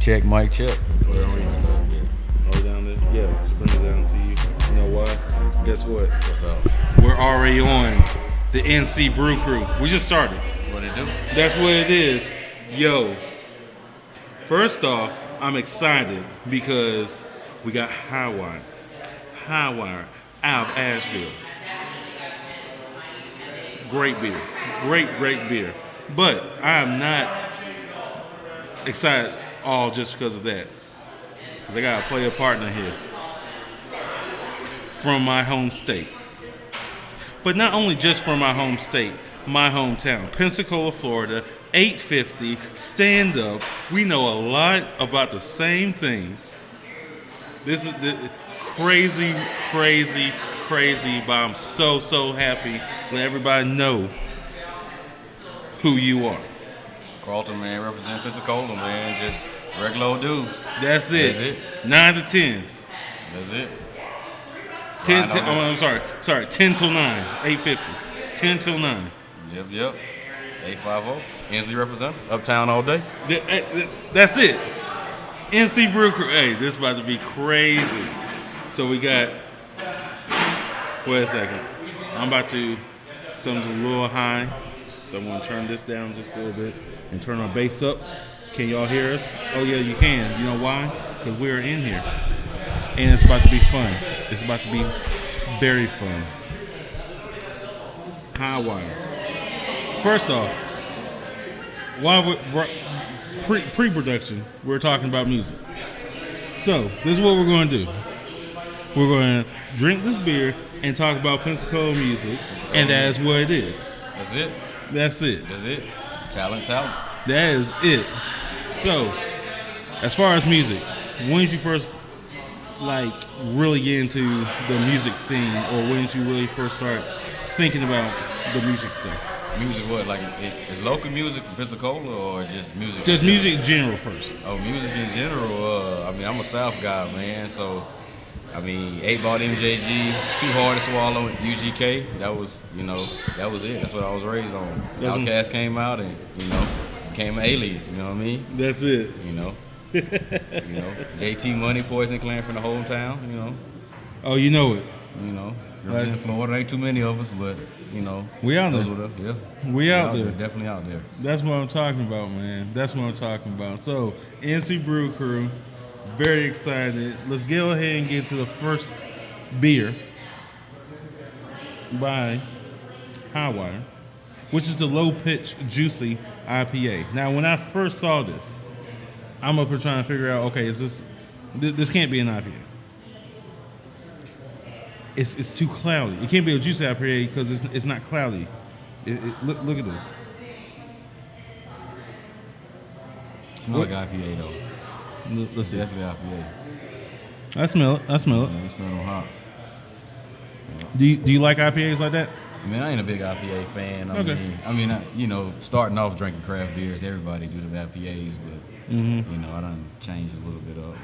Check, mic check. Hold it down there. Yeah, just bring it down to you. You know why? Guess what? What's up? We're already on the NC Brew Crew. We just started. What it do? That's what it is. Yo, first off, I'm excited because we got Highwire out of Asheville. Great beer. Great beer. But I am not excited all just because of that. Because I got to play a partner here from my home state. But not only just from my home state, my hometown, Pensacola, Florida, 850, stand up. We know a lot about the same things. This is crazy, but I'm so happy to let everybody know who you are. Carlton, man, represent Pensacola, man. Just regular old dude. That's it. That's it. 9 to 10. That's it. 10 I'm sorry. 10 till 9. 850. 10 till 9. Yep. 850. Inslee represent. Uptown all day. That's it. NC Brew Crew. Hey, this is about to be crazy. So we got. Wait a second. I'm about to. Something's a little high. So I'm going to turn this down just a little bit and turn our bass up. Can y'all hear us? Oh, yeah, you can. You know why? Because we're in here. And it's about to be fun. It's about to be very fun. Highwire. First off, while we're pre-production, we're talking about music. So, this is what we're going to do. We're going to drink this beer and talk about Pensacola music, and that is what it is. That's it. That's it. That's it. Talent. That is it. So, as far as music, when did you first really get into the music scene, or when did you really first start thinking about the music stuff? Music what? Like, is local music from Pensacola or just music? Just music in general first. Oh, music in general. I'm a South guy, man. So, 8-Ball MJG, Too Hard to Swallow, UGK. That was it. That's what I was raised on. Outkast came out and, became an alien. You know what I mean? That's it. JT Money, Poison Clan from the HomeTown. Oh, you know it. Representing Florida, ain't too many of us, but we out there. With us, yeah. We out there. Definitely out there. That's what I'm talking about, man. That's what I'm talking about. So, NC Brew Crew, very excited. Let's go ahead and get to the first beer by Highwire, which is the low pitch juicy IPA. Now, when I first saw this, I'm up here trying to figure out, okay, is this can't be an IPA. It's too cloudy. It can't be a juicy IPA because it's not cloudy. Look at this. It's not like IPA though. Let's see. Definitely IPA. I smell it. Yeah, you smell them hops. Do you like IPAs like that? I ain't a big IPA fan. Okay. Starting off drinking craft beers, everybody do the IPAs, but I done changed a little bit up.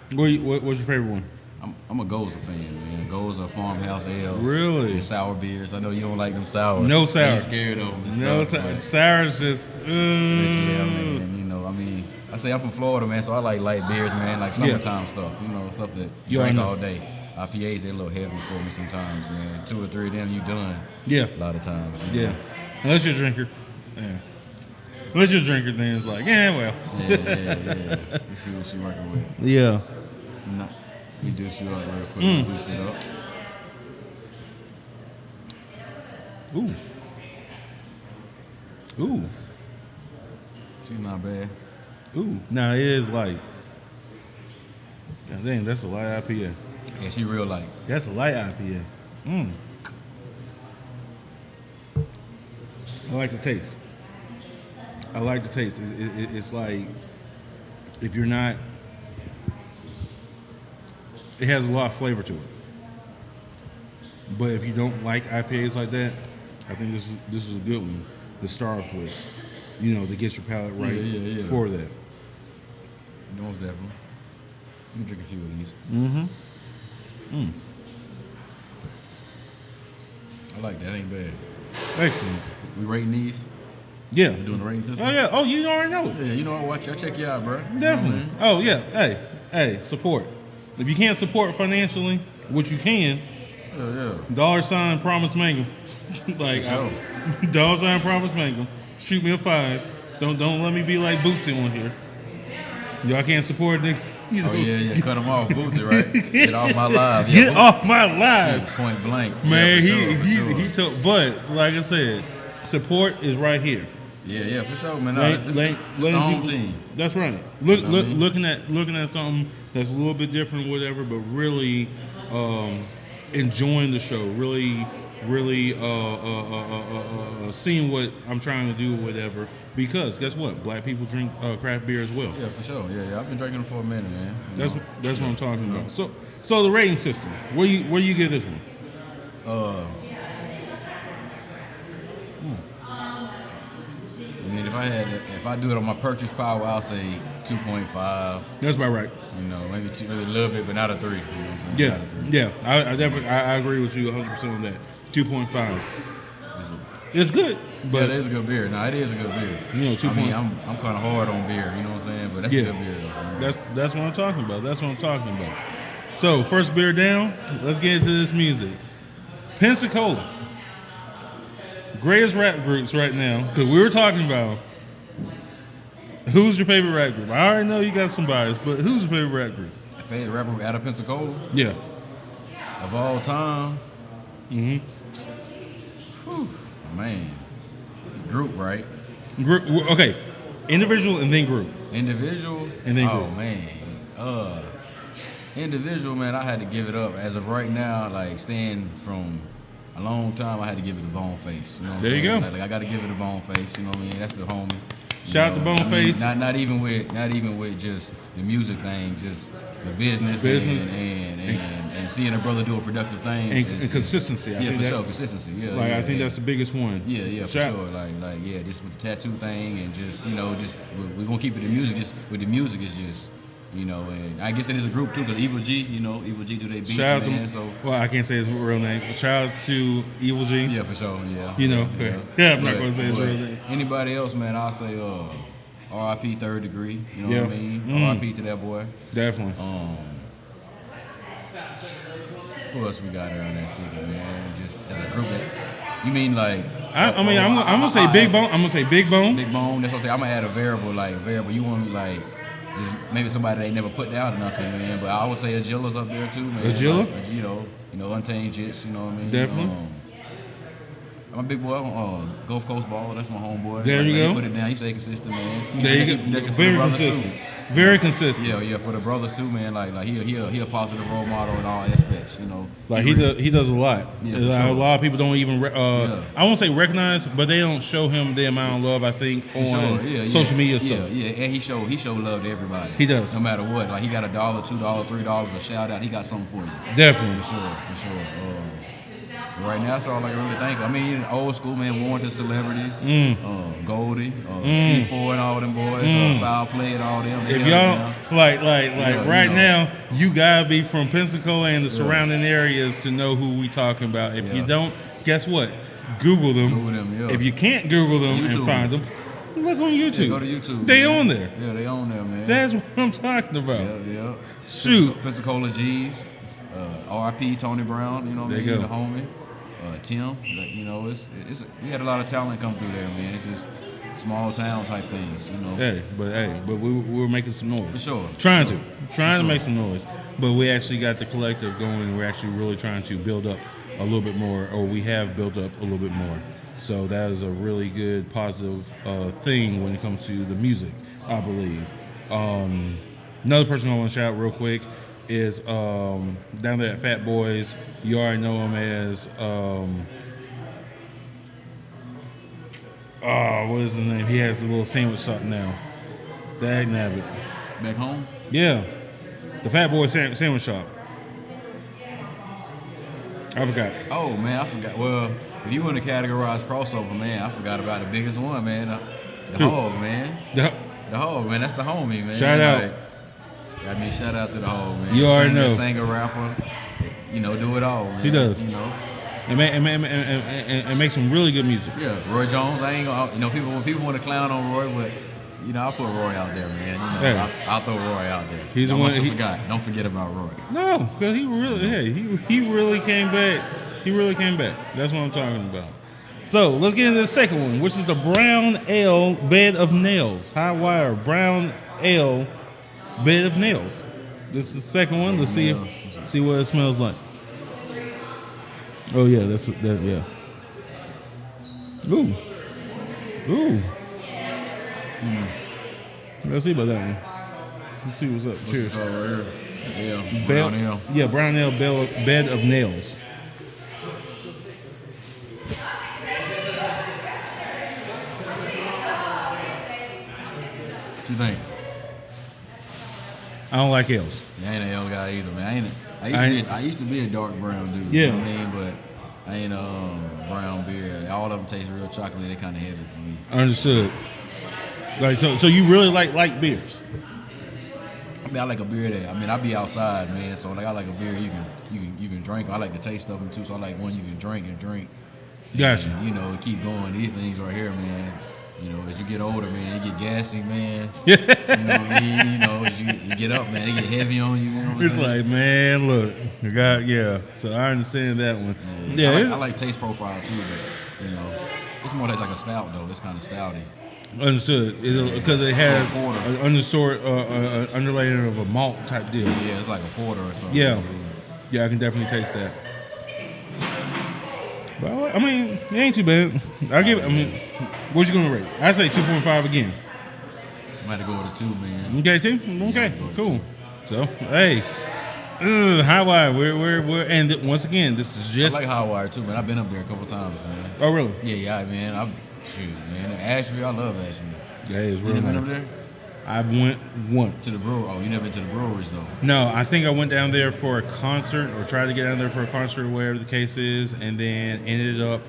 But What's your favorite one? I'm a Goza fan, man. Goza, Farmhouse Ales. Really? And sour beers. I know you don't like them sours. No sour. You're scared of them. No sour. Sour's just. But yeah, man. I say I'm from Florida, man, so I like light beers, man, like summertime stuff. Stuff that you drink all day. IPAs, they're a little heavy for me sometimes, man. 2 or 3 of them, you done. Yeah. A lot of times. Yeah. Unless you're a drinker. Yeah. Unless you're a drinker, then it's like, well. Yeah. You see what she working with. Yeah. We deuce you up real quick. Deuce it up. Ooh. She's not bad. Ooh. Now it is like, God dang, that's a light IPA. Yeah, she real light. That's a light IPA. I like the taste. It's like, if you're not, it has a lot of flavor to it. But if you don't like IPAs like that, I think this is a good one to start off with. To get your palate right for that. Most definitely. Let me drink a few of these. I like that. Ain't bad. Excellent. We rating these? Yeah. Doing the rating system. Oh yeah. Oh, you already know it. Yeah, you know I watch. I check you out, bro. Definitely. Oh yeah. Hey, support. If you can't support financially, which you can, $sign Promise Mangum. Like sure. $sign Promise Mangum. Shoot me a $5. Don't let me be like Bootsy on here. Y'all can't support nigga. You know. Oh yeah. Cut him off, Bootsy, right? Get off my live. Get off my live. Shit, point blank. Man, sure. he told. But like I said, support is right here. Yeah, for sure, man. It's the home team. That's right. Looking at something that's a little bit different, whatever, but really enjoying the show. Really seeing what I'm trying to do, whatever. Because guess what? Black people drink craft beer as well. Yeah, for sure. Yeah. I've been drinking them for a minute, man. That's what I'm talking about. So the rating system. Where you get this one? I mean, if I do it on my purchase power, I'll say 2.5. That's about right. You know, maybe a little bit, but not a 3. You know what I'm saying? Yeah. I definitely agree with you 100% on that. 2.5. It's good, but it is a good beer. No, it is a good beer. You know, 2. I mean, I'm kind of hard on beer. You know what I'm saying? But that's a good beer, though. That's what I'm talking about. So first beer down. Let's get into this music. Pensacola. Greatest rap groups right now, because we were talking about who's your favorite rap group. I already know you got some bias, but who's your favorite rap group? Favorite rap group out of Pensacola? Yeah. Of all time? Mm-hmm. Whew, man. Group, right? Group. Okay. Individual and then group. Individual? And then group. Oh, man. Individual, man, I had to give it up. As of right now, like, staying from a long time, I had to give it a Boneface. You know what there I'm you saying? go. Like, I got to give it a Boneface. You know what I mean? That's the homie. Shout out to Boneface. I mean, not even with just the music thing, just the business. And seeing a brother do a productive thing. And consistency. I think for sure, consistency. Yeah. Like, I think that's the biggest one. Yeah, for sure. Like, just with the tattoo thing and just, we're gonna keep it in music. Just with the music is just. And I guess it is a group too, because Evil G do they beats, shout out man. To, so well, I can't say his real name. Shout out to Evil G. Yeah, for sure. Yeah. I'm not gonna say his real name. Anybody else, man? I'll say R.I.P. Third Degree. You know what I mean? R.I.P. to that boy. Definitely. Who else we got around that city, man? Just as a group. You mean like? I'm gonna say Big Bone. I'm gonna say Big Bone. Big Bone. That's what I'm saying. I'm gonna add a variable. You want me like? Just maybe somebody they never put down or nothing, man. But I would say Agila's up there too, man. Agila? Like, Untamed Jits, you know what I mean? Definitely. I'm a big boy on Gulf Coast Ball. That's my homeboy. There you go. He put it down. He stay consistent, man. There you go. Very consistent. Very consistent. Yeah, for the brothers too, man. Like he a positive role model in all aspects, Like he does a lot. Yeah, like, sure. a lot of people don't even I won't say recognize, but they don't show him the amount of love I think on social media stuff. Yeah, and he show love to everybody. He does. No matter what. Like he got $1, $2, $3 a shout out. He got something for you. Definitely. For sure. Right now, that's all I can really think. I mean, old school, man, warranted celebrities, Goldie, C4 and all them boys, Foul Play and all them. If y'all, right now, you gotta be from Pensacola and the surrounding areas to know who we talking about. If you don't, guess what? Google them. If you can't Google them and find them, look on YouTube. Yeah, go to YouTube. They on there. Yeah, they on there, man. That's what I'm talking about. Yeah. Shoot. Pensacola G's, R.I.P. Tony Brown, the homie. Tim, we had a lot of talent come through there, man. It's just small town type things, But we were making some noise. For sure. Trying to make some noise. But we actually got the collective going, and we're actually really trying to build up a little bit more, or we have built up a little bit more. So that is a really good, positive thing when it comes to the music, I believe. Another person I want to shout out real quick is down there at Fat Boys. You already know him as what is his name? He has a little sandwich shop now. Dag nabbit. Back home? Yeah. The Fat Boy sandwich shop. I forgot. Oh man, I forgot. Well, if you want to categorize crossover, man, I forgot about the biggest one, man. The Hog, man. The Hog, man. That's the homie, man. Shout out. Shout out to the Hog, man. You already know. Singer, rapper, do it all, man. He does. and make some really good music. Yeah, Roy Jones. I ain't gonna. When people want to clown on Roy, but I'll put Roy out there, man. I'll throw Roy out there. He's the one. Don't forget about Roy. No, because he really came back. He really came back. That's what I'm talking about. So let's get into the second one, which is the Brown Ale Bed of Nails. High Wire Brown Ale Bed of Nails. This is the second one. Let's see what it smells like. Oh yeah, yeah. Ooh. Let's see about that one. Let's see what's up. Cheers. Yeah, Brown Ale. Yeah, Brown Ale Bed of Nails. What you think? I don't like ales. I ain't an ale guy either, man. I used to be a dark brown dude. Yeah. You know what I mean? But I ain't brown beer. All of them taste real chocolatey. They kind of heavy for me. Understood. Like so you really like light beers? I mean, I like a beer that I be outside, man. So like I like a beer you can drink. I like the taste of them too. So I like one you can drink. Gotcha. And, keep going. These things right here, man. As you get older, man, you get gassy, man. As you get up, man, they get heavy on you. It's like, man, look, So I understand that one. Yeah, I like taste profile too, but it's more like a stout though. It's kind of stouty. Understood. Because it has an underlaying of a malt type deal. Yeah, it's like a porter or something. Yeah, I can definitely taste that. Well, I mean, it ain't too bad. What you gonna rate? I say 2.5 again. I'm about to go with a 2, man. Okay, 2. Okay, cool. So, hey, High Wire. We're and once again, this is just. I like High Wire too, man. I've been up there a couple times, man. Oh, really? Yeah, man. Man. Asheville, I love Asheville. Yeah, it's really. You never been up there? I went once. To the brewery. Oh, you never been to the breweries though? No, I think I went down there for a concert or tried to get down there for a concert or whatever the case is, and then ended up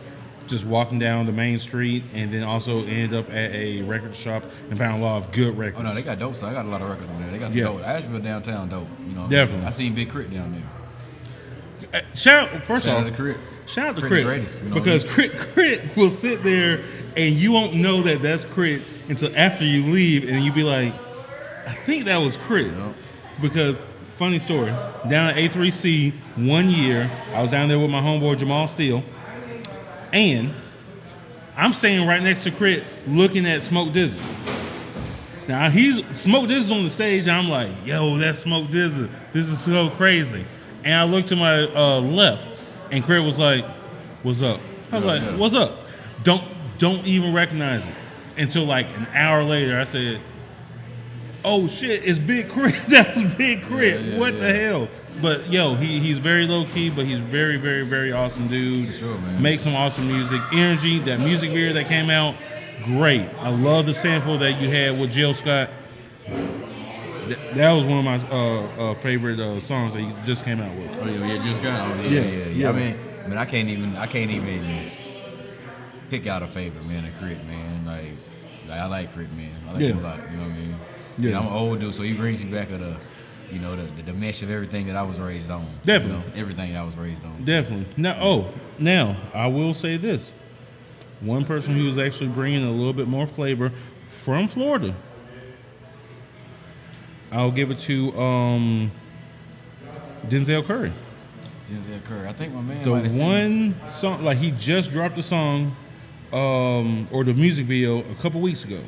just walking down the main street, and then also ended up at a record shop and found a lot of good records. Oh no, they got dope stuff. I got a lot of records in there. They got some dope. Asheville downtown dope. Definitely. I seen Big Crit down there. Shout out to Crit. Greatest, because Crit will sit there and you won't know that that's Crit until after you leave, and you be like, I think that was Crit. Yep. Because, funny story, down at A3C one year, I was down there with my homeboy Jamal Steele, and I'm staying right next to Crit looking at Smoke Dizzle. Now, Smoke Dizzle's on the stage, and I'm like, yo, that's Smoke Dizzle. This is so crazy. And I looked to my left, and Crit was like, what's up? I was like, what's up? Don't even recognize it. Until like an hour later, I said, oh shit, it's Big Crit. That was Big Crit. What the hell? But yo, he's very low key, but he's very, very, very awesome dude. For sure, man. Makes some awesome music. Energy, that music video that came out, great. I love the sample that you had with Jill Scott. That was one of my favorite songs that you just came out with. Oh yeah, Jill Scott. Oh yeah. I mean, I can't even pick out a favorite, man. A Crit, man. Like I like Crit, man. I like him a lot. You know what I mean? Yeah. I'm an old dude, so he brings me back to the mesh of everything that I was raised on. Definitely. Everything that I was raised on. So. Definitely. Now I will say this: one person who is actually bringing a little bit more flavor from Florida. I'll give it to Denzel Curry. Denzel Curry. I think my man. The one song, like he just dropped a song, or the music video a couple weeks ago.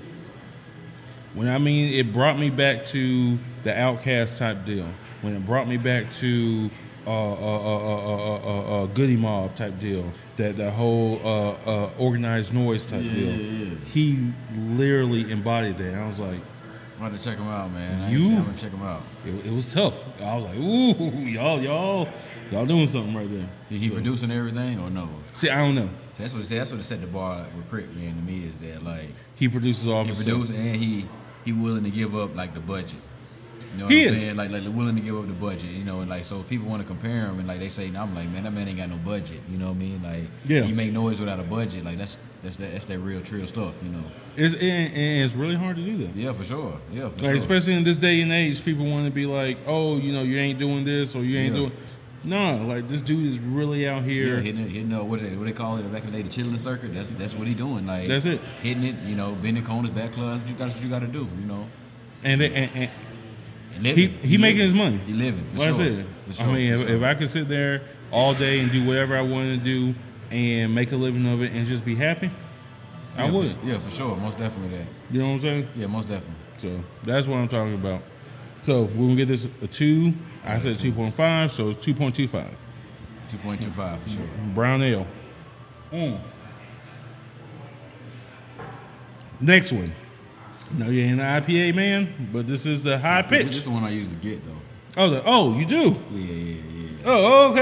When it brought me back to the Outkast type deal. When it brought me back to Goody Mob type deal. That whole organized noise type deal. Yeah. He literally embodied that. I was like, I'm about to check him out, man. I'm gonna check him out. It was tough. I was like, ooh, y'all doing something right there. Did he producing everything or no? See, I don't know. So that's what set the bar with Crit, man. To me, is that like he produces all. He produces and he willing to give up like the budget. You know what I'm saying? Like willing to give up the budget. And like so people want to compare him and like they say, I'm like, man, that man ain't got no budget. You know what I mean? Like he make noise without a budget. Like that's that real trill stuff. It's really hard to do that. Yeah, for sure. Especially in this day and age, people want to be like, oh, you ain't doing this or you ain't doing. No, like this dude is really out here. Yeah, hitting what they call it back in the day, the chilling circuit. That's what he doing. Like that's it. Hitting it, bending corners, back clubs. That's what you got to do. And he making his money. He living for like sure. I said, For sure. I mean, if I could sit there all day and do whatever I wanted to do and make a living of it and just be happy, I would. For sure, most definitely that. You know what I'm saying? Yeah, most definitely. So that's what I'm talking about. So we're gonna get this a 2. I said 2.5, so it's 2.25. 2.25 for sure. Brown ale. Next one. No, you ain't an IPA man, but this is the high pitch. This is the one I usually get though. Oh, you do? Yeah. Oh,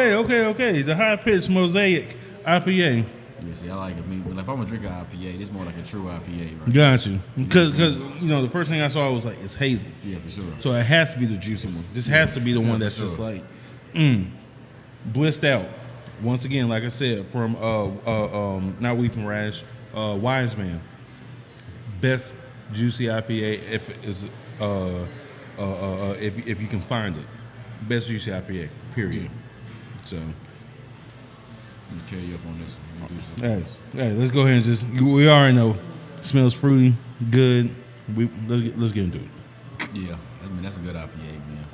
okay. The high pitch mosaic IPA. Yeah, see, I like it. But if I'm gonna drink an IPA, this is more like a true IPA, right? Got you. Because the first thing I saw was like it's hazy. Yeah, for sure. So it has to be the juicy one. This has to be the one that's sure. just like blissed out. Once again, like I said, from not Weeping Rash, Wise Man. Best juicy IPA if you can find it. Best juicy IPA. Period. Yeah. So. Let me carry you up on this one. Hey, let's go ahead and just. We already know, smells fruity, good. Let's get into it. Yeah, that's a good IPA, man.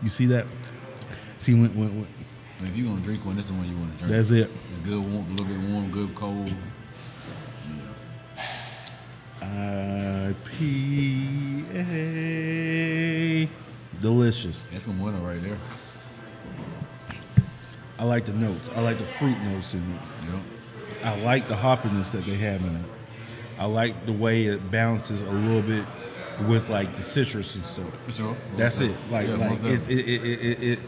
You see that? See when If you're gonna drink one, this is the one you want to drink. that's it. It's good, warm, a little bit warm, good, cold. IPA, delicious. That's some winner right there. I like the notes. I like the fruit notes in it. Yep. I like the hoppiness that they have in it. I like the way it balances a little bit with like the citrus and stuff. For sure. That's it. Like it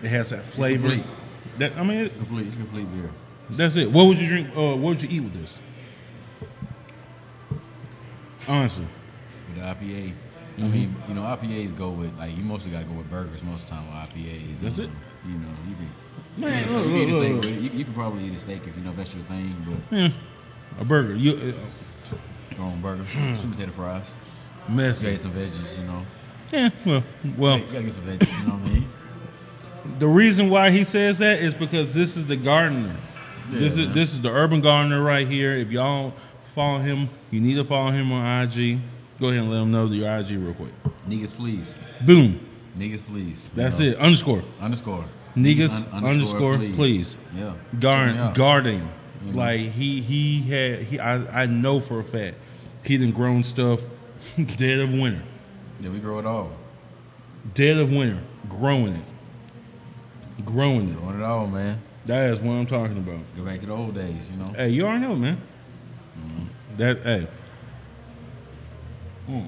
has that flavor. Complete. It's complete. It's complete beer. That's it. What would you drink? What would you eat with this? Honestly, With the IPA, I mean, IPAs go with you mostly got to go with burgers most of the time with IPAs. That's it. You can. Man, you can eat a steak with it. You can probably eat a steak if that's your thing, but a burger. your own burger, sweet potato fries. Messy. You gotta get some veggies, Yeah. Well. You gotta get some veggies. You know what I mean? The reason why he says that is because this is the gardener. Yeah, this is the urban gardener right here. If y'all don't follow him, you need to follow him on IG. Go ahead and let him know your IG real quick. Niggas, please. Boom. Niggas, please. That's it. Underscore. Niggas underscore please. Yeah. Gardening. Like I know for a fact he done grown stuff dead of winter. Yeah, we grow it all. Dead of winter. Growing it. Growing it all, man. That is what I'm talking about. Go back to the old days, Hey, you already know, man. Mm-hmm. That, hey. I'm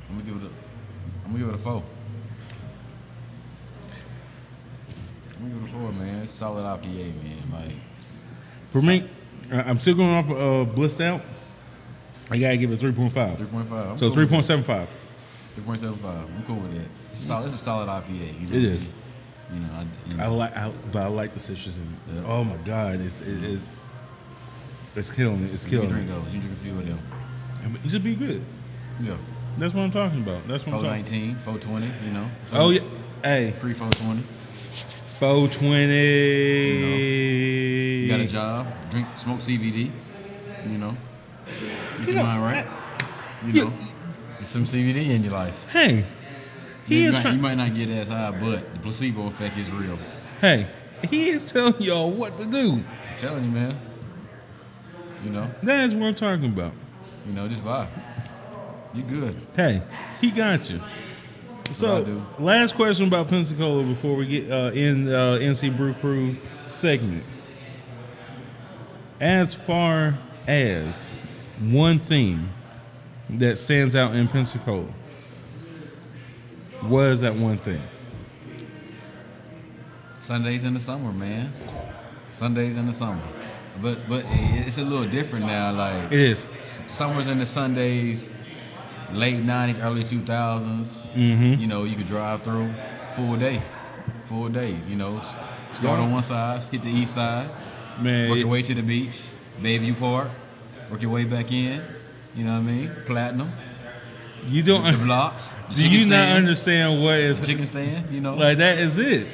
gonna give it a 4. I'm gonna give it a 4, man. It's solid IPA, man. For me, I'm still going off blissed out. I gotta give it 3.5. 3.5. So 3.75. 3.75. I'm cool with that. It's a solid IPA. It is. I like the citrus in it. Yeah. Oh my God, it's killing it. It's You killing can drink it. those. You can drink a few of them. It just be good. Yeah. That's what I'm talking about. That's what I'm talking 419, 420, So Oh yeah. Hey. Pre-420. 420. You got a job. Smoke CBD. Get your mind right. There's some CBD in your life. Hey. You might not get as high, but the placebo effect is real. Hey, he is telling y'all what to do. I'm telling you, man. That is what I'm talking about. Just lie. You good. Hey, he got you. So, last question about Pensacola before we get in NC Brew Crew segment. As far as one thing that stands out in Pensacola, what is that one thing? Sundays in the summer, man. Sundays in the summer. But it's a little different now. Like it is. Summers and the Sundays, late 90s, early 2000s. Mm-hmm. You could drive through full day. Start on one side, hit the east side, man, work your way to the beach, Bayview Park, work your way back in. You know what I mean? Platinum. You don't. The blocks. The Do you stand, not understand what is chicken stand? You know, like that is it.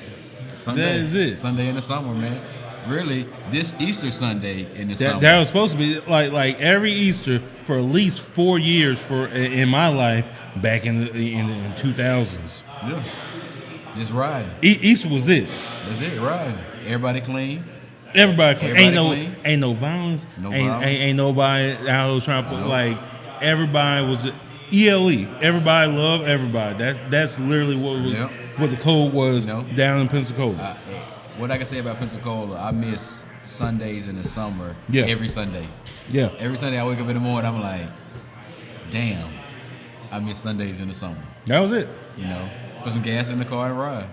Sunday, that is it. Sunday in the summer, man. Really, this Easter Sunday in the summer. That was supposed to be like every Easter for at least 4 years in my life back in the 2000s. Yeah, just riding. Easter was it. That's it, riding. Everybody clean. Everybody clean. Everybody Ain't no violence. No ain't, violence. Ain't nobody out there trying to put like everybody was ELE. Everybody love everybody. That's literally what the code was down in Pensacola. What I can say about Pensacola, I miss Sundays in the summer. Yeah. Every Sunday. Yeah. Every Sunday I wake up in the morning, I'm like, damn, I miss Sundays in the summer. That was it. You know, put some gas in the car and ride.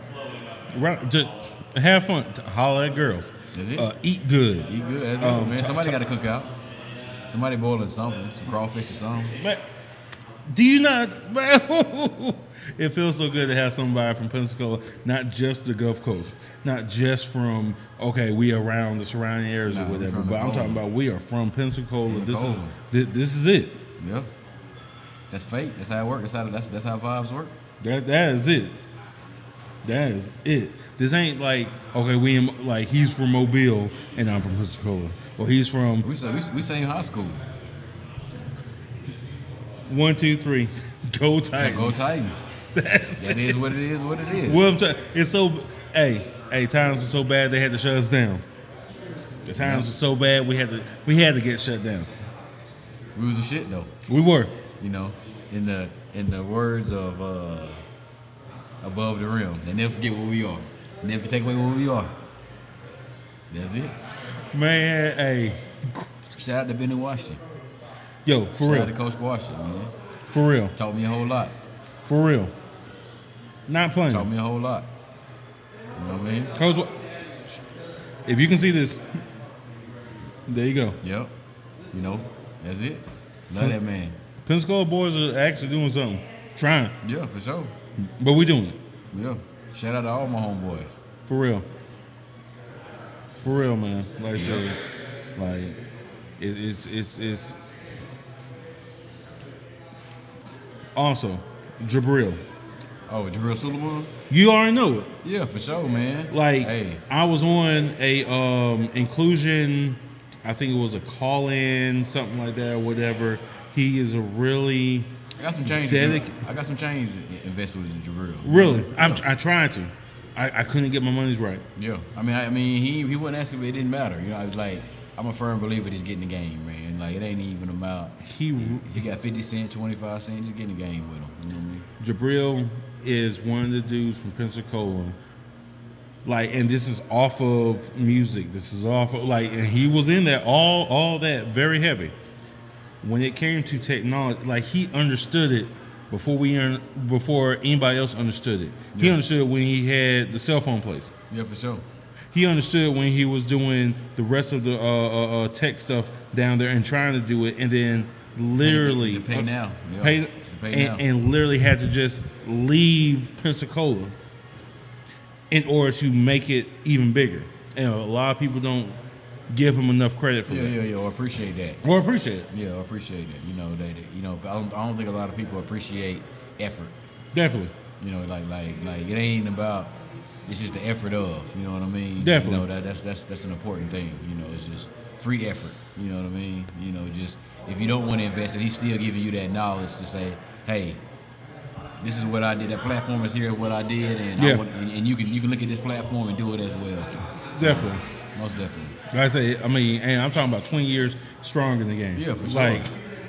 Right. Just have fun. Holler at girls. That's it. Eat good. Eat good. That's it, man. Somebody got to cook out. Somebody boiling something, some crawfish or something. Man, do you not? Man, it feels so good to have somebody from Pensacola, not just the Gulf Coast, not just from we around the surrounding areas or whatever. But I'm talking about we are from Pensacola. This is it. Yeah, that's fate. That's how it works. That's how vibes work. That is it. That is it. This ain't like he's from Mobile and I'm from Pensacola, or he's from. We same high school. 1, 2, 3, go Titans. Go Titans. That is what it is. What it is. Well, it's so. Hey, times were so bad they had to shut us down. The times were so bad we had to get shut down. We was the shit though. We were. You know, in the words of Above the Rim, they never forget what we are. They never take away what we are. That's it. Man, hey. Shout out to Benny Washington. Yo, for real. Shout out to Coach Washington, man. For real. Taught me a whole lot. For real. Not playing. Taught me a whole lot. You know what I mean? Coach, if you can see this, there you go. Yep. You know, that's it. Love that man. Pensacola boys are actually doing something. Trying. Yeah, for sure. But we doing it. Yeah. Shout out to all my homeboys. For real. For real, man. Like I said, like it's also Jabril. Oh, Jabril Suleiman? You already know it. Yeah, for sure, man. Like, hey. I was on a inclusion, I think it was a call-in, something like that, or whatever. He is a really I got some change. I got some change invested with Jabril. Really? I tried to. I couldn't get my money's right. Yeah. I mean, he wasn't asking, but it didn't matter. You know, I was like, I'm a firm believer just getting the game, man. Like, it ain't even about if you got 50 cents, 25 cents, just get in the game with him. You know what I mean? Jabril is one of the dudes from Pensacola. Like, and this is off of music. This is off of, like, and he was in that, all that, very heavy. When it came to technology, like, he understood it before anybody else understood it. Yeah. He understood when he had the cell phone place. Yeah, for sure. He understood when he was doing the rest of the tech stuff down there and trying to do it, and then literally pay now. Yeah. Pay now. And literally had to just leave Pensacola in order to make it even bigger. And a lot of people don't give him enough credit for that. Yeah, or appreciate that. Or appreciate it. Yeah, or appreciate it. You know, I don't think a lot of people appreciate effort. Definitely. You know, like it ain't about. It's just the effort of. You know what I mean? Definitely. You know, that's an important thing. You know, it's just free effort. You know what I mean? You know, just if you don't want to invest it, he's still giving you that knowledge to say, hey, this is what I did. That platform is here. What I did, and you can look at this platform and do it as well. Definitely. Most definitely. Like I say, and I'm talking about 20 years strong in the game. Yeah, for sure. Like,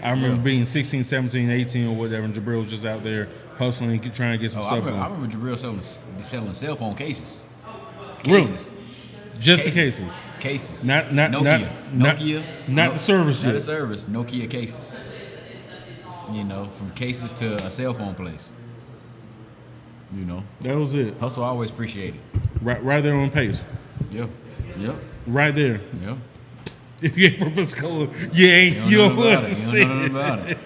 I remember being 16, 17, 18 or whatever, and Jabril was just out there hustling, trying to get some stuff. I remember Jabril selling cell phone cases. Really? Just the cases. Cases. Not Nokia. Not the service yet. Not the service. Nokia cases. You know, from cases to a cell phone place. You know. That was it. Hustle, I always appreciate it. Right there on pace. Yeah. Yep. Right there. Yep. If you ain't from Pensacola, you don't understand. You don't know about it.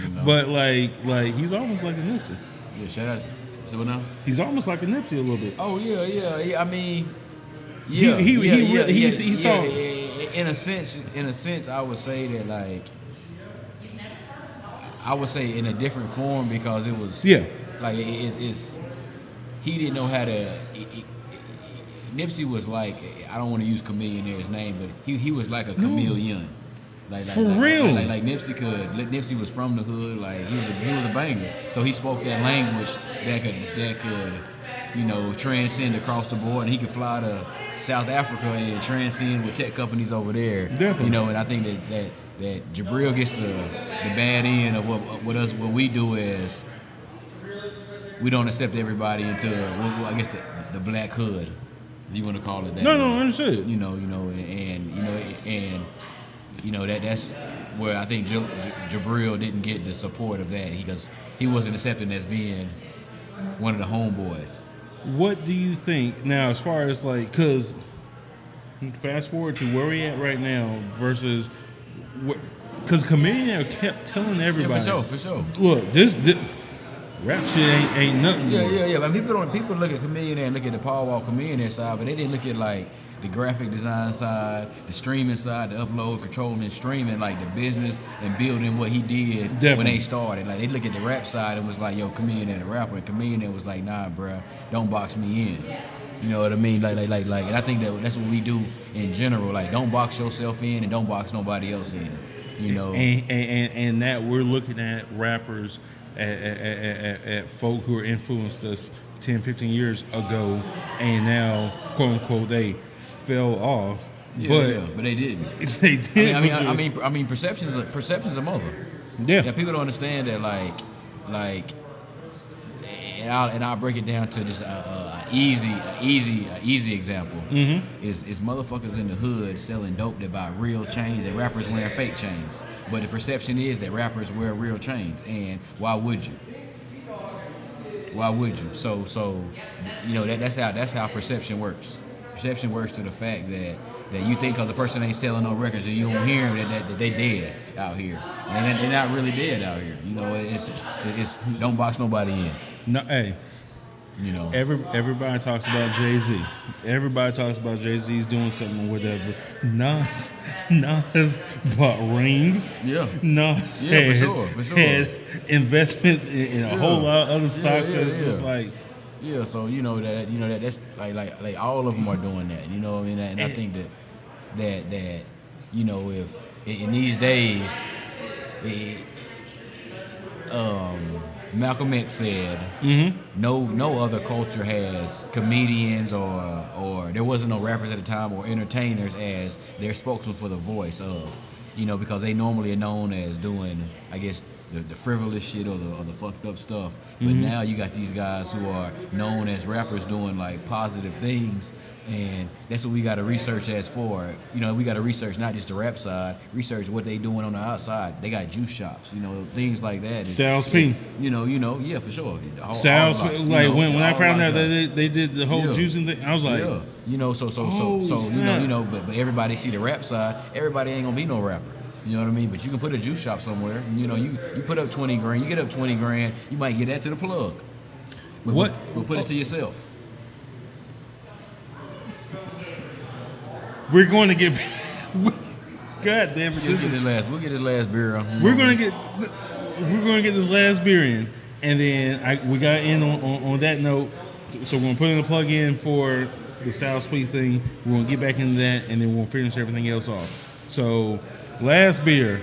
You know. But like he's almost like a Nipsey. Yeah, shout out. See what now? He's almost like a Nipsey a little bit. Oh yeah. I mean, he saw. In a sense, I would say that like I would say in a different form because it was like it's he didn't know how to. Nipsey was like, I don't want to use chameleonaire's name, but he was like a chameleon. For real. Like Nipsey could. Nipsey was from the hood. Like he was a banger. So he spoke that language that could, you know, transcend across the board, and he could fly to South Africa and transcend with tech companies over there. Definitely. You know, and I think that Jabril gets the bad end of what we do is we don't accept everybody into I guess the black hood. If you want to call it that. No, understood. You know, that's where I think Jabril didn't get the support of that because he wasn't accepted as being one of the homeboys. What do you think now, as far as like, because fast forward to where we at right now versus what? Because Chameleon kept telling everybody. Yeah, for sure. Look, this rap shit ain't nothing. Yeah. But people look at Chameleon and look at the Paul Wall Chameleon side, but they didn't look at like the graphic design side, the streaming side, the upload, controlling and streaming, like the business and building what he did when they started. Like they look at the rap side and was like, yo, Chameleon and the rapper, and Chameleon was like, nah, bruh, don't box me in. You know what I mean? Like, and I think that's what we do in general. Like, don't box yourself in and don't box nobody else in. You know, and that we're looking at rappers at folk who influenced us 10, 15 years ago, and now, quote unquote, they fell off. But they didn't. They did. I mean, perception's a mother. Yeah. People don't understand that, like, and I'll break it down to just easy example. Mm-hmm. Is motherfuckers in the hood selling dope that buy real chains and rappers wearing fake chains. But the perception is that rappers wear real chains, and why would you? So you know that's how perception works. Perception works to the fact that you think because the person ain't selling no records and you don't hear them that they dead out here, and they're not really dead out here. You know, it's don't box nobody in. No, hey. You know, everybody talks about Jay-Z. Everybody talks about Jay-Z's doing something or whatever. Nas bought Ring. Yeah. Nas for sure. Had investments in a whole lot of other stocks. It's just like, yeah. So that's like all of them are doing that. You know what I mean? And I think that you know, if in these days, Malcolm X said, no other culture has comedians or there wasn't no rappers at the time or entertainers as their spokesman for the voice of, you know, because they normally are known as doing, I guess, the frivolous shit or the fucked up stuff. But now you got these guys who are known as rappers doing like positive things. And that's what we got to research as for. You know, we got to research not just the rap side, research what they doing on the outside. They got juice shops, you know, things like that. Sounds P. You know, yeah, for sure. Sounds like when I found out that they did the whole juicing thing, I was like, you know, so you know, but everybody see the rap side. Everybody ain't gonna be no rapper. You know what I mean? But you can put a juice shop somewhere. You know, you put up 20 grand, you get up 20 grand, you might get that to the plug. But we'll put it to yourself. We're going to get. God damn it! We'll get this last beer on. We're going to get this last beer in, and then we got in on that note. So we're going to put in a plug in for the South Speed thing. We're going to get back into that, and then we'll finish everything else off. So last beer,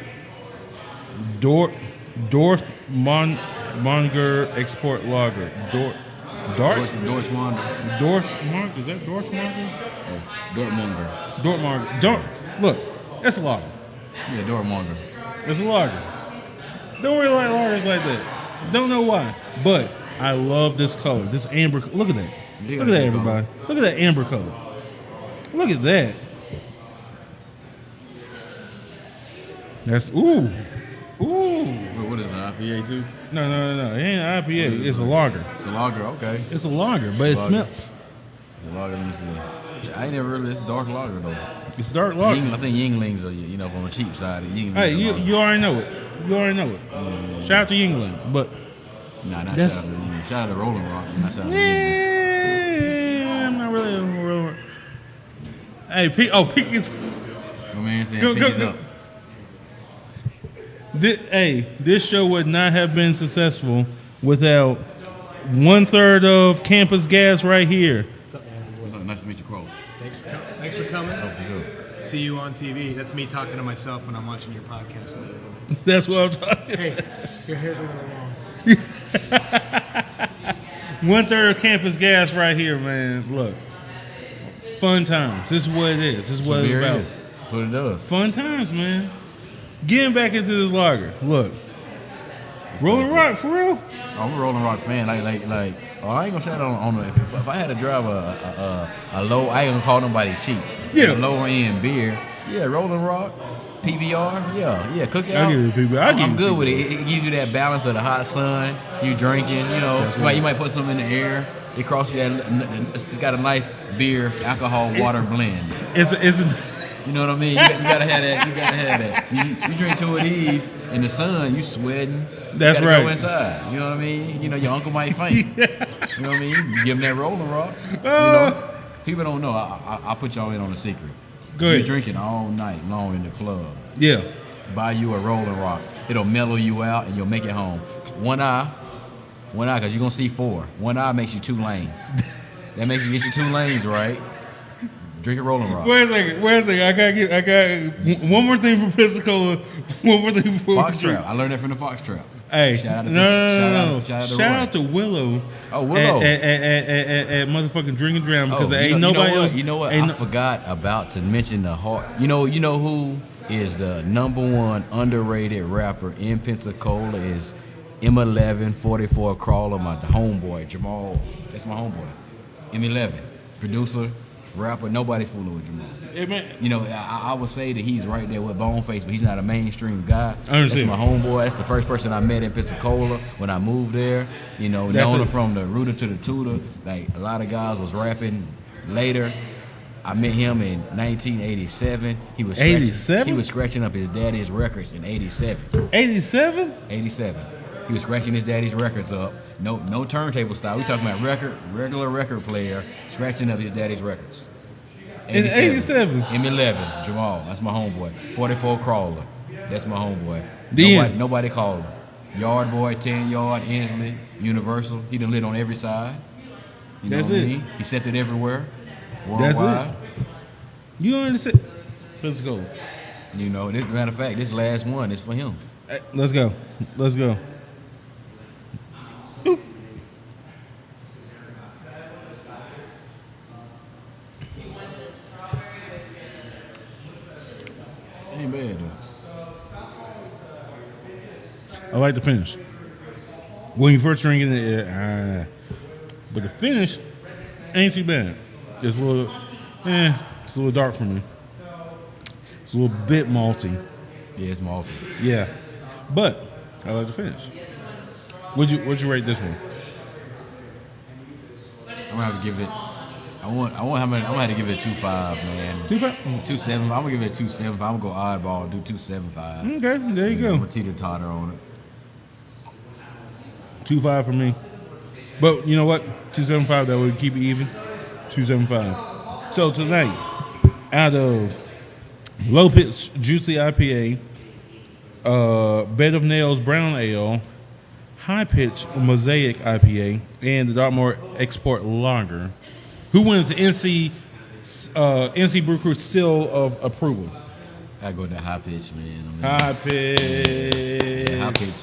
Dortmunder Export Lager. Dortmunder. Is that Dortmunder? Dortmunder. Look, that's a lager. Yeah, Dortmunder. It's a lager. Don't really like lagers like that. Don't know why, but I love this color. This amber. Look at that. Look at that, everybody. Look at that amber color. Look at that. That's ooh. What is it, IPA too? No. It ain't IPA. It's a lager. It's a lager, okay. It's a lager, but it smells. The lager, let me see. I ain't never really. It's dark lager though. It's dark lager. I think Yinglings are, you know, from the cheap side. Hey, you already know it. Yeah. Shout out to Yingling, but nah, not shout out to Yingling. Shout out to Rolling Rock. Not shout out to Yingling. I'm not really a Rolling Rock. Hey, Pick is. My man saying Pick is up. This show would not have been successful without 1/3 of Campus Gas right here. What's up, man? Nice to meet you, Crow. Thanks for coming. Oh, for sure. See you on TV. That's me talking to myself when I'm watching your podcast later. That's what I'm talking. Hey, your hair's a little long. 1/3 of Campus Gas right here, man. Look, fun times. This is what it is. This is what it's about. That's what it does. Fun times, man. Getting back into this lager. Look, Rolling Rock for real. I'm a Rolling Rock fan. Like, I ain't gonna say that on the. If I had to drive a low, I ain't gonna call nobody cheap. Yeah. A lower end beer. Yeah, Rolling Rock, PBR. Yeah, Cookout. I give you PBR. I'm good with it. It gives you that balance of the hot sun. You drinking. You know, you might put something in the air. It crosses that. It's got a nice beer, alcohol, water blend. It's You know what I mean? You gotta have that. You gotta have that. You drink two of these in the sun, you sweating. That's you gotta right. Go inside. You know what I mean? You know your uncle might faint. You know what I mean? You give him that Rolling Rock. You know, people don't know. I'll put y'all in on a secret. Go ahead. You're drinking all night long in the club. Yeah. Buy you a Rolling Rock. It'll mellow you out and you'll make it home. One eye, because you're gonna see four. One eye makes you 2 lanes. That makes you get your 2 lanes right. Drink a Rolling Rock. Wait a second. I got one more thing for Pensacola. One more thing for Foxtrot. I learned that from the Foxtrot. Hey, Shout out no. to Shout out to Willow. Oh, Willow. At motherfucking Drink and Drown because there ain't nobody else. You know what? I forgot about to mention the heart. You know who is the #1 underrated rapper in Pensacola is M11 44 Crawler, my homeboy Jamal. That's my homeboy. M11 producer. Rapper, nobody's fooling with Jamal. Hey, man. You know, I would say that he's right there with Boneface, but he's not a mainstream guy. I understand. That's my homeboy. That's the first person I met in Pensacola when I moved there. You know, known him from the Rooter to the Tutor. Like, a lot of guys was rapping later. I met him in 1987. He was 87? He was scratching up his daddy's records in 87. 87? 87. He was scratching his daddy's records up. No turntable style. We talking about regular record player scratching up his daddy's records. In 87. M11, Jamal. That's my homeboy. 44 Crawler. That's my homeboy. Nobody called him. Yard Boy, 10 Yard, Inslee, Universal. He done lit on every side. You know That's what it. I mean? He set it everywhere. Worldwide. That's it. You understand? Let's go. You know, matter of fact, this last one is for him. Hey, let's go. Oop. Ain't bad though. I like the finish. When you first drink it, but the finish ain't too bad. It's a little dark for me. It's a little bit malty. Yeah, it's malty. Yeah, but I like the finish. Would you rate this one? I'm gonna have to give it. I'm gonna have to give it a 2.5, man. 2.5? 2.7. I'm gonna give it a 2.75. I'm gonna go oddball, do 2.75. Okay, there you go. I'm gonna teeter-totter on it. 2.5 for me. But you know what? 2.75. That would keep it even. 2.75. So tonight, out of Low Pitch Juicy IPA, Bed of Nails Brown Ale, High Pitch Mosaic IPA, and the Dartmoor Export Lager, who wins the NC Brew Crew seal of approval? I go with that high pitch, man. High Pitch. Yeah, high pitch.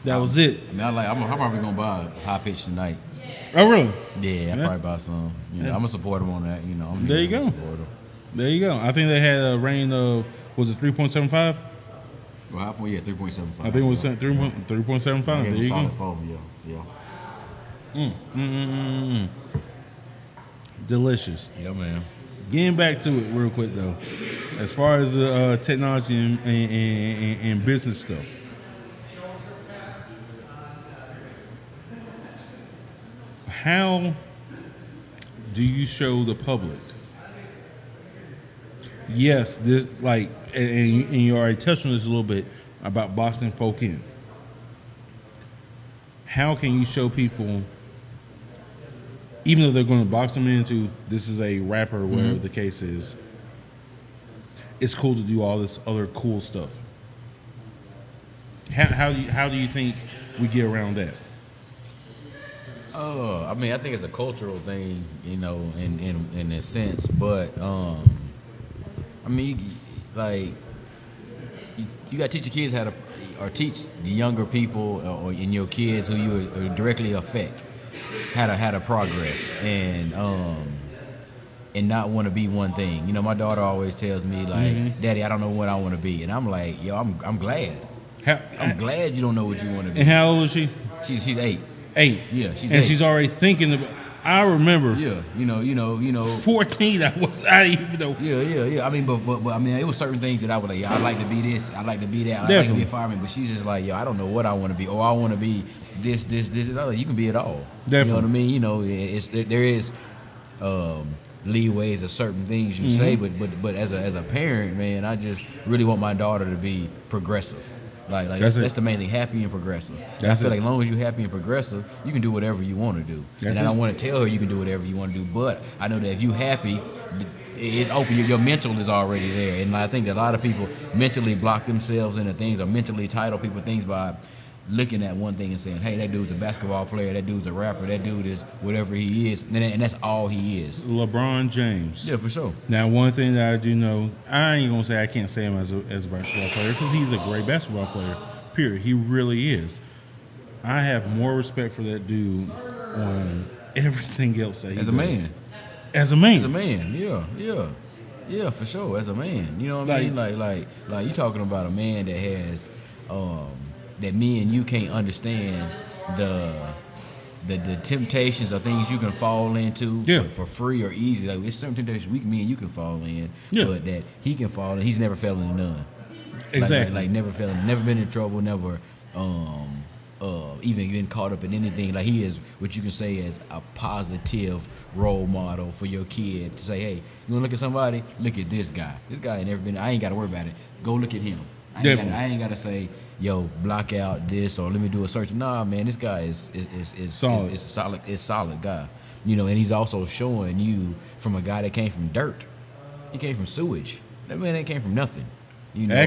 That was it. I mean, I'm probably gonna buy a high pitch tonight. Oh, really? Yeah, I'll probably buy some. You know, I'm gonna support them on that. You know, There you go. There you go. I think they had a rain of, was it 3.75? Well, yeah, 3.75. I think it was 3.75. There you go. 4, yeah. Delicious. Yeah, man. Getting back to it real quick though, as far as technology and business stuff. How do you show the public? Yes, this and you already touched on this a little bit about boxing folk in. How can you show people, even though they're going to box them into this is a rapper, whatever the case is, it's cool to do all this other cool stuff? How do you think we get around that? I mean, I think it's a cultural thing, you know, in a sense. But I mean, you got to teach your kids how to, or teach the younger people or in your kids who you directly affect how to progress and not want to be one thing. You know, my daughter always tells me like, "Daddy, I don't know what I want to be," and I'm like, "Yo, I'm glad. I'm glad you don't know what you want to be." And how old is she? She's 8. 8. Yeah, she's and 8. she's already thinking about. I remember. Yeah, you know. 14. I didn't even know. Yeah. I mean, but I mean, it was certain things that I was like, yeah, I'd like to be this, I'd like to be that, I'd like to be a fireman. But she's just like, yo, I don't know what I want to be, or I want to be this. I was like, you can be it all. Definitely. You know what I mean? You know, there is leeways of certain things you say, but as a parent, man, I just really want my daughter to be progressive. Like that's the main thing, happy and progressive. I feel like as long as you're happy and progressive, you can do whatever you want to do. And I don't want to tell her you can do whatever you want to do, but I know that if you happy, it's open. Your mental is already there. And I think that a lot of people mentally block themselves into things or mentally title people things by looking at one thing and saying, hey, that dude's a basketball player, that dude's a rapper, that dude is whatever he is, and that's all he is. LeBron James. Yeah, for sure. Now, one thing that I do know, I ain't going to say I can't say him as a basketball player because he's a great basketball player, period. He really is. I have more respect for that dude on everything else that he does. As a man, yeah, for sure. As a man, you know what I mean? Like you talking about a man that has that me and you can't understand the temptations or things you can fall into for free or easy. Like it's certain temptations me and you can fall in, but that he can fall in. He's never fell into none. Exactly. Like never been in trouble, never even been caught up in anything. Like he is what you can say is a positive role model for your kid to say, hey, you wanna look at somebody? Look at this guy. This guy ain't never been. I ain't got to worry about it. Go look at him. I ain't got to say, yo, block out this or let me do a search. Nah, man, this guy is solid. Is a solid guy. You know, and he's also showing you from a guy that came from dirt. He came from sewage. That man ain't came from nothing. You know,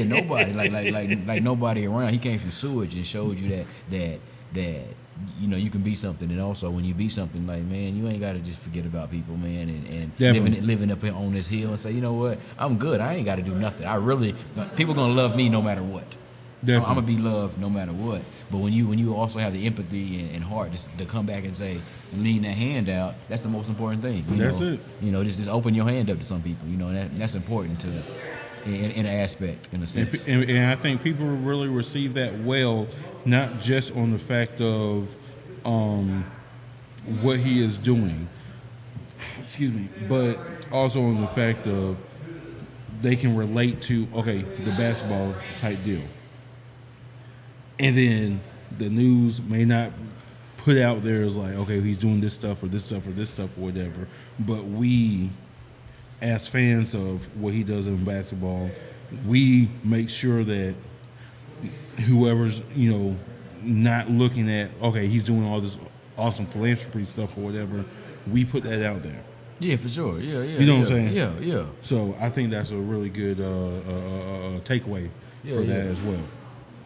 nobody like nobody around. He came from sewage and showed you that you know you can be something, and also when you be something, like man, you ain't got to just forget about people, man, and living up here on this hill and say, you know what, I'm good. I ain't got to do nothing. People gonna love me no matter what. I'm gonna be loved no matter what. But when you also have the empathy and heart just to come back and say, lean that hand out, that's the most important thing. That's it. You know, just open your hand up to some people. You know, and that's important to in an aspect, in a sense. And I think people really receive that well, not just on the fact of what he is doing, but also on the fact of they can relate to, okay, the basketball type deal. And then the news may not put out there as like, okay, he's doing this stuff or this stuff or this stuff or whatever. But we, as fans of what he does in basketball, we make sure that whoever's, you know, not looking at, okay, he's doing all this awesome philanthropy stuff or whatever, we put that out there. Yeah, for sure. Yeah. You know what I'm saying? Yeah. So I think that's a really good takeaway for that as well.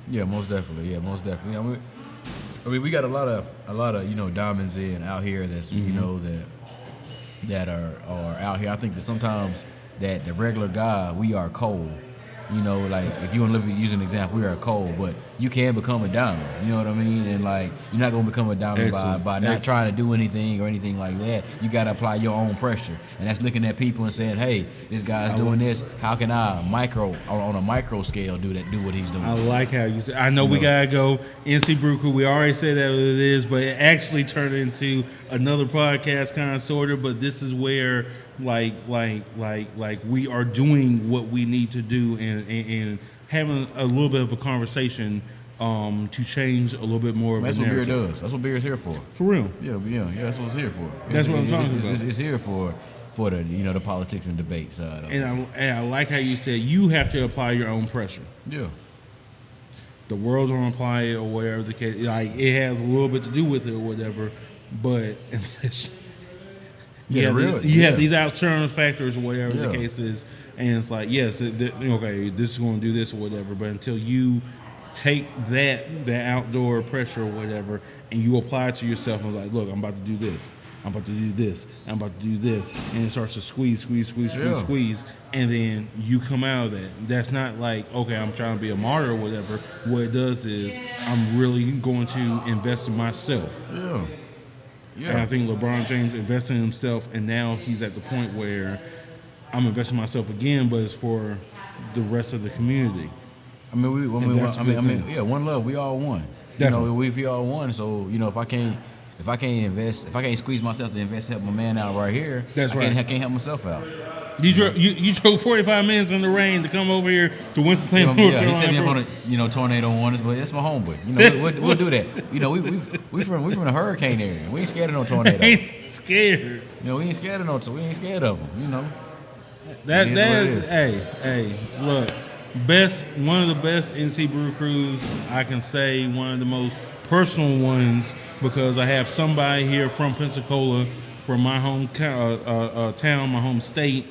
Yeah, most definitely. I mean, we got a lot of you know diamonds out here that's you know that are out here. I think that sometimes that the regular guy, we are cold. You know, like if you want to use an example, we are cold, but you can become a diamond. You know what I mean? And like you're not gonna become a diamond by not trying to do anything or anything like that. You gotta apply your own pressure, and that's looking at people and saying, "Hey, this guy's doing this. How can I on a micro scale do what he's doing?" I like how you said. I know we gotta go. NC Brew Crew. We already said that it is, but it actually turned into another podcast, kind of sorta. But this is where. Like we are doing what we need to do and having a little bit of a conversation to change a little bit more of that's the what narrative. beer does. That's what beer is here for. For real. Yeah. That's what it's here for. That's what I'm talking about. It's here for the the politics and debate side of it. And I like how you said you have to apply your own pressure. Yeah. The world's gonna apply it or whatever the case. Like it has a little bit to do with it or whatever, but You have these external factors or whatever Yeah. the case is, and it's like, yes, okay, this is going to do this or whatever. But until you take that outdoor pressure or whatever, and you apply it to yourself, and like, look, I'm about to do this. I'm about to do this. I'm about to do this, and it starts to squeeze, and then you come out of that. That's not like, okay, I'm trying to be a martyr or whatever. What it does is I'm really going to invest in myself. Yeah. And I think LeBron James invested in himself, and now he's at the point where I'm investing in myself again, but it's for the rest of the community. I mean, one love. We all won. Definitely. We all won. So if I can't squeeze myself to invest, help my man out right here. That's I right. can't help myself out. You drove 45 minutes in the rain to come over here to Winston-Salem, North Carolina. He set me up on a tornado warnings, but that's my homeboy. We'll do that. We from the hurricane area. We ain't scared of no tornadoes. Ain't scared. We ain't scared of we ain't scared of them. That is. Hey, look, one of the best NC Brew Crews, I can say one of the most personal ones, because I have somebody here from Pensacola, from my home town, my home state,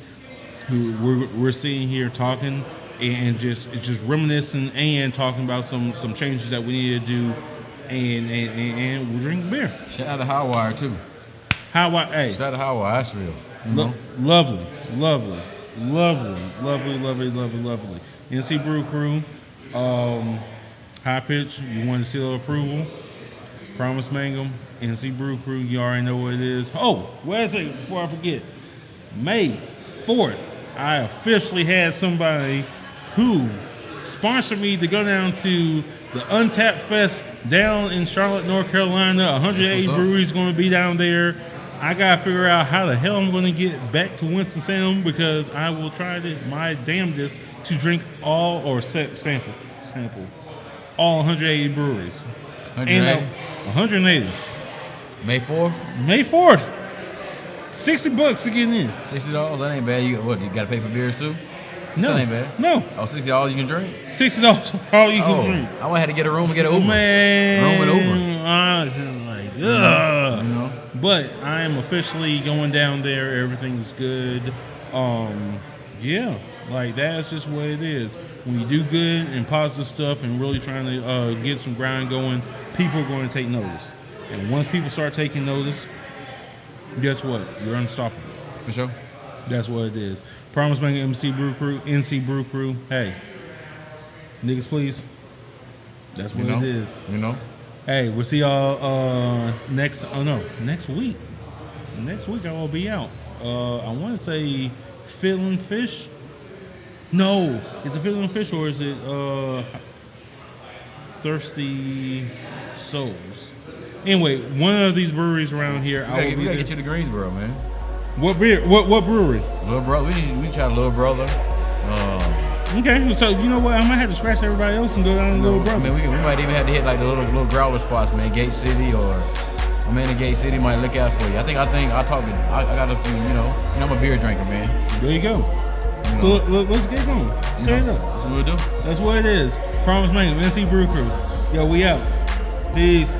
who we're sitting here talking and just reminiscing and talking about some changes that we need to do, and we're drinking beer. Shout out to Hotwire too. Hotwire, hey. Shout out to Hotwire, Asheville. Lovely. NC Brew Crew, High Pitch, you want to seal of approval, Promise Mangum, NC Brew Crew, you already know what it is. Oh, wait a second before I forget. May 4th, I officially had somebody who sponsored me to go down to the Untapped Fest down in Charlotte, North Carolina. 180 breweries going to be down there. I got to figure out how the hell I'm going to get back to Winston-Salem, because I will try my damnedest to drink all or sample all 180 breweries. 180? 180. May 4th? May 4th. $60 to get in. $60? That ain't bad. You got to pay for beers too? No. That ain't bad. No. Oh, $60 all you can drink? $60 all you can drink. I might have to get a room and get an Uber. Man. Room and Uber. But I am officially going down there. Everything's good. That's just what it is. When you do good and positive stuff and really trying to get some grind going, people are going to take notice. And once people start taking notice, guess what? You're unstoppable. For sure. That's what it is. Promise Mangum, NC Brew Crew. Hey, niggas, please. That's what it is. Hey, we'll see y'all next week. Next week I will be out. I want to say Fiddlin' Fish. No, is it Fiddlin' Fish or is it Thirsty Souls? Anyway, one of these breweries around here. We gotta get you to Greensboro, man. What beer? What brewery? Little Brother. We try Little Brother. Okay, so you know what? I might have to scratch everybody else and go down to Little Brother. I mean, we might even have to hit like the little growler spots, man. Gate City or my man in Gate City might look out for you. I got a few. I'm a beer drinker, man. There you go. So let's get going. Straight up. That's what we'll do. That's what it is. Promise Mangum, NC Brew Crew. Yo, we out. Peace.